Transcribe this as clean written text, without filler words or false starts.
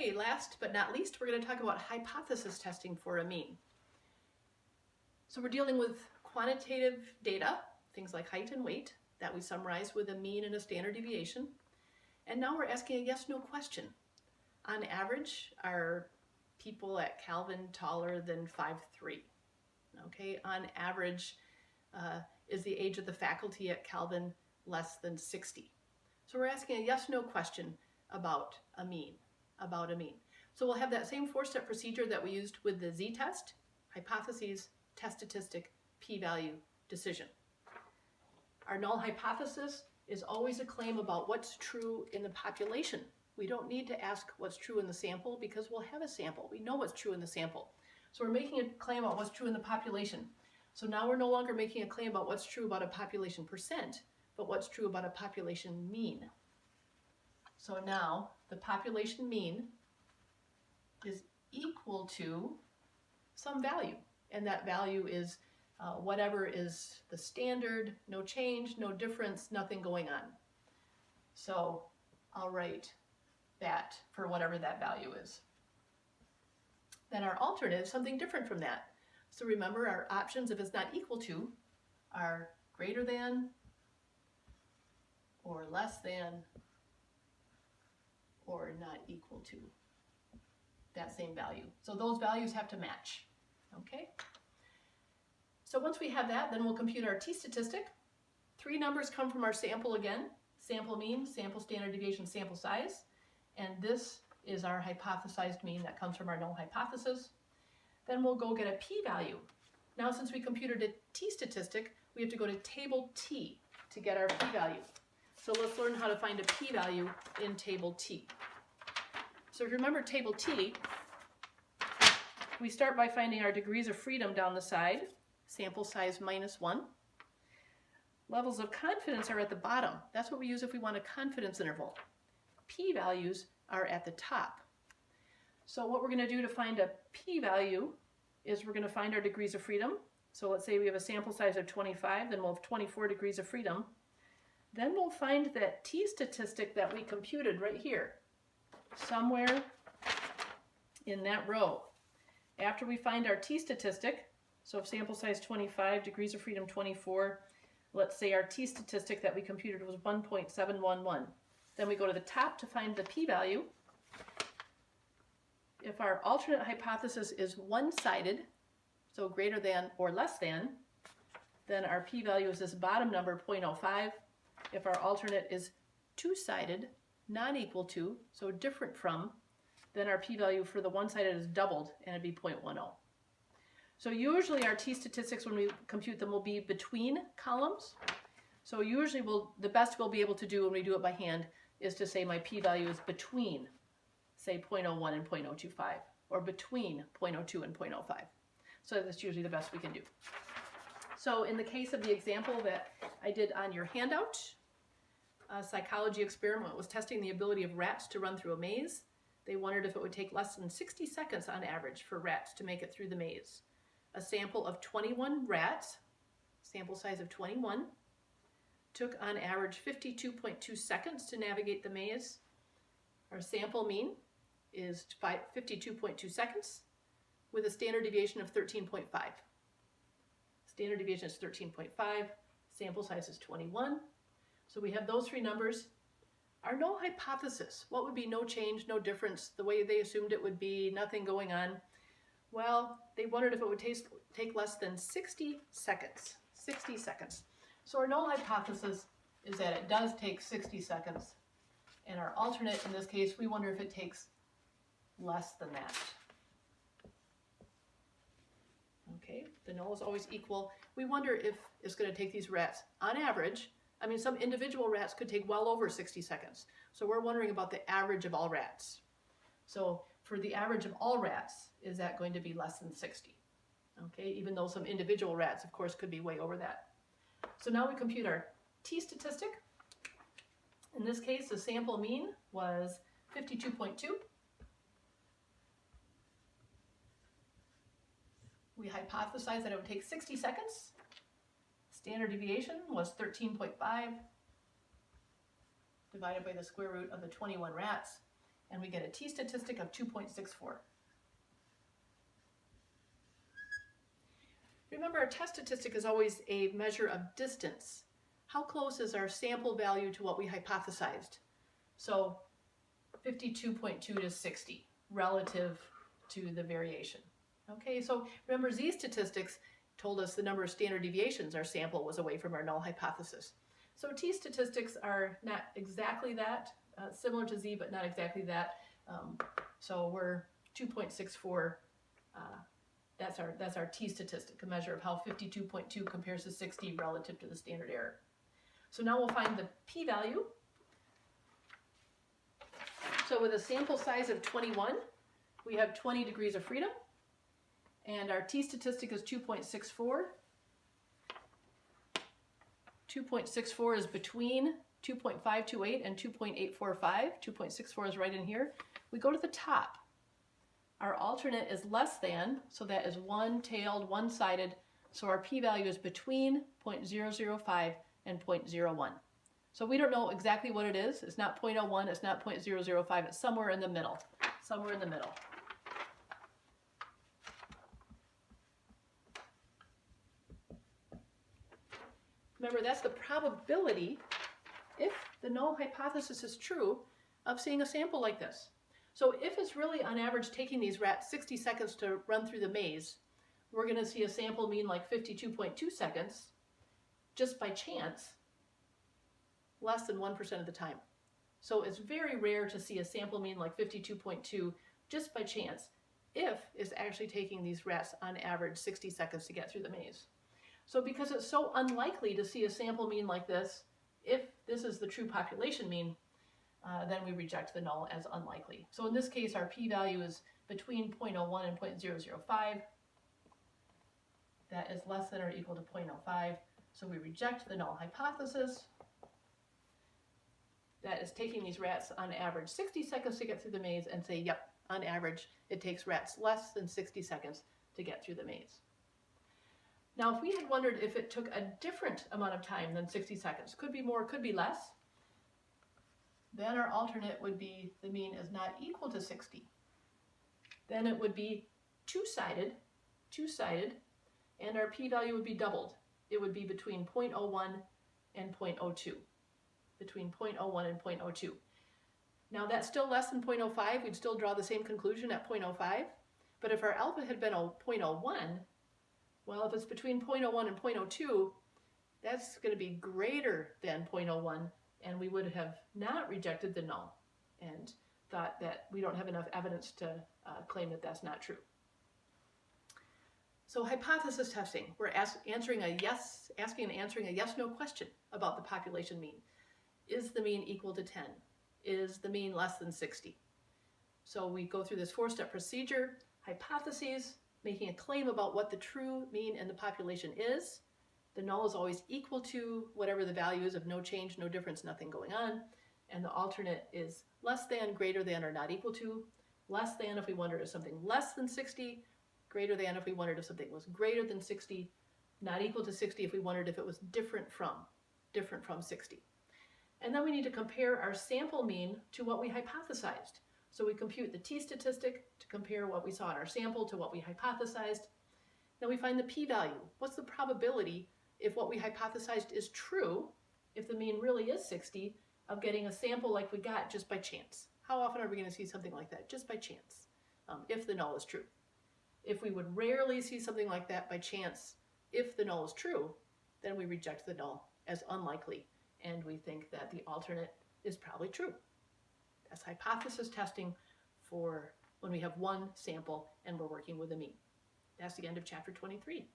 Okay, last but not least, we're going to talk about hypothesis testing for a mean. So we're dealing with quantitative data, things like height and weight, that we summarize with a mean and a standard deviation. And now we're asking a yes-no question. On average, are people at Calvin taller than 5'3"? Okay, on average, is the age of the faculty at Calvin less than 60? So we're asking a yes-no question about a mean. So we'll have that same four-step procedure that we used with the z-test: hypotheses, test statistic, p-value, decision. Our null hypothesis is always a claim about what's true in the population. We don't need to ask what's true in the sample because we'll have a sample. We know what's true in the sample. So we're making a claim about what's true in the population. So now we're no longer making a claim about what's true about a population percent, but what's true about a population mean. So now the population mean is equal to some value, and that value is whatever is the standard, no change, no difference, nothing going on. So I'll write that for whatever that value is. Then our alternate is something different from that. So remember, our options, if it's not equal to, are greater than, or less than, or not equal to that same value. So those values have to match, okay? So once we have that, then we'll compute our t-statistic. 3 numbers come from our sample again: sample mean, sample standard deviation, sample size. And this is our hypothesized mean that comes from our null hypothesis. Then we'll go get a p-value. Now, since we computed a t-statistic, we have to go to table T to get our p-value. So let's learn how to find a p-value in table T. So if you remember table T, we start by finding our degrees of freedom down the side, sample size -1. Levels of confidence are at the bottom. That's what we use if we want a confidence interval. P-values are at the top. So what we're going to do to find a p-value is we're going to find our degrees of freedom. So let's say we have a sample size of 25, then we'll have 24 degrees of freedom. Then we'll find that t-statistic that we computed right here, somewhere in that row. After we find our t-statistic, so if sample size 25, degrees of freedom 24, let's say our t-statistic that we computed was 1.711. Then we go to the top to find the p-value. If our alternate hypothesis is one-sided, so greater than or less than, then our p-value is this bottom number, 0.05. If our alternate is two-sided, not equal to, so different from, then our p-value for the one-sided is doubled, and it'd be 0.10. So usually our t-statistics, when we compute them, will be between columns. So usually the best we'll be able to do when we do it by hand is to say my p-value is between, say, 0.01 and 0.025, or between 0.02 and 0.05. So that's usually the best we can do. So in the case of the example that I did on your handout, a psychology experiment was testing the ability of rats to run through a maze. They wondered if it would take less than 60 seconds on average for rats to make it through the maze. A sample of 21 rats, sample size of 21, took on average 52.2 seconds to navigate the maze. Our sample mean is 52.2 seconds with a standard deviation of 13.5. Standard deviation is 13.5, sample size is 21. So we have those 3 numbers. Our null hypothesis, what would be no change, no difference, the way they assumed it would be, nothing going on? Well, they wondered if it would take less than 60 seconds. 60 seconds. So our null hypothesis is that it does take 60 seconds. And our alternate, in this case, we wonder if it takes less than that. Okay, the null is always equal. We wonder if it's going to take these rats, on average, I mean, some individual rats could take well over 60 seconds. So we're wondering about the average of all rats. So for the average of all rats, is that going to be less than 60? Okay, even though some individual rats, of course, could be way over that. So now we compute our t-statistic. In this case, the sample mean was 52.2. We hypothesized that it would take 60 seconds. Standard deviation was 13.5 divided by the square root of the 21 rats. and we get a t-statistic of 2.64. Remember, our test statistic is always a measure of distance. How close is our sample value to what we hypothesized? So 52.2 to 60 relative to the variation. Okay, so remember, z-statistics told us the number of standard deviations our sample was away from our null hypothesis. So t-statistics are not exactly that, similar to z, but not exactly that. So we're 2.64. That's our t-statistic, a measure of how 52.2 compares to 60 relative to the standard error. So now we'll find the p-value. So with a sample size of 21, we have 20 degrees of freedom, and our t-statistic is 2.64. 2.64 is between 2.528 and 2.845. 2.64 is right in here. We go to the top. Our alternate is less than, so that is one-tailed, one-sided, so our p-value is between 0.005 and 0.01. So we don't know exactly what it is. It's not 0.01, it's not 0.005, it's somewhere in the middle. Somewhere in the middle. Remember, that's the probability, if the null hypothesis is true, of seeing a sample like this. So if it's really on average taking these rats 60 seconds to run through the maze, we're going to see a sample mean like 52.2 seconds, just by chance, less than 1% of the time. So it's very rare to see a sample mean like 52.2 just by chance, if it's actually taking these rats on average 60 seconds to get through the maze. So because it's so unlikely to see a sample mean like this, if this is the true population mean, then we reject the null as unlikely. So in this case, our p-value is between 0.01 and 0.005. That is less than or equal to 0.05. So we reject the null hypothesis. That is taking these rats on average 60 seconds to get through the maze, and say, yep, on average, it takes rats less than 60 seconds to get through the maze. Now, if we had wondered if it took a different amount of time than 60 seconds, could be more, could be less, then our alternate would be the mean is not equal to 60. Then it would be two-sided, and our p-value would be doubled. It would be between 0.01 and 0.02. Between 0.01 and 0.02. Now that's still less than 0.05. We'd still draw the same conclusion at 0.05. But if our alpha had been 0.01, well, if it's between 0.01 and 0.02, that's going to be greater than 0.01, and we would have not rejected the null and thought that we don't have enough evidence to claim that that's not true. So hypothesis testing, we're asking and answering a yes-no question about the population mean. Is the mean equal to 10? Is the mean less than 60? So we go through this four-step procedure: hypotheses, making a claim about what the true mean in the population is. The null is always equal to whatever the value is of no change, no difference, nothing going on. And the alternate is less than, greater than, or not equal to. Less than if we wondered if something less than 60. Greater than if we wondered if something was greater than 60. Not equal to 60 if we wondered if it was different from 60. And then we need to compare our sample mean to what we hypothesized. So we compute the t-statistic to compare what we saw in our sample to what we hypothesized. Then we find the p-value. What's the probability, if what we hypothesized is true, if the mean really is 60, of getting a sample like we got just by chance? How often are we going to see something like that just by chance, if the null is true? If we would rarely see something like that by chance, if the null is true, then we reject the null as unlikely, and we think that the alternate is probably true. That's hypothesis testing for when we have one sample and we're working with a mean. That's the end of chapter 23.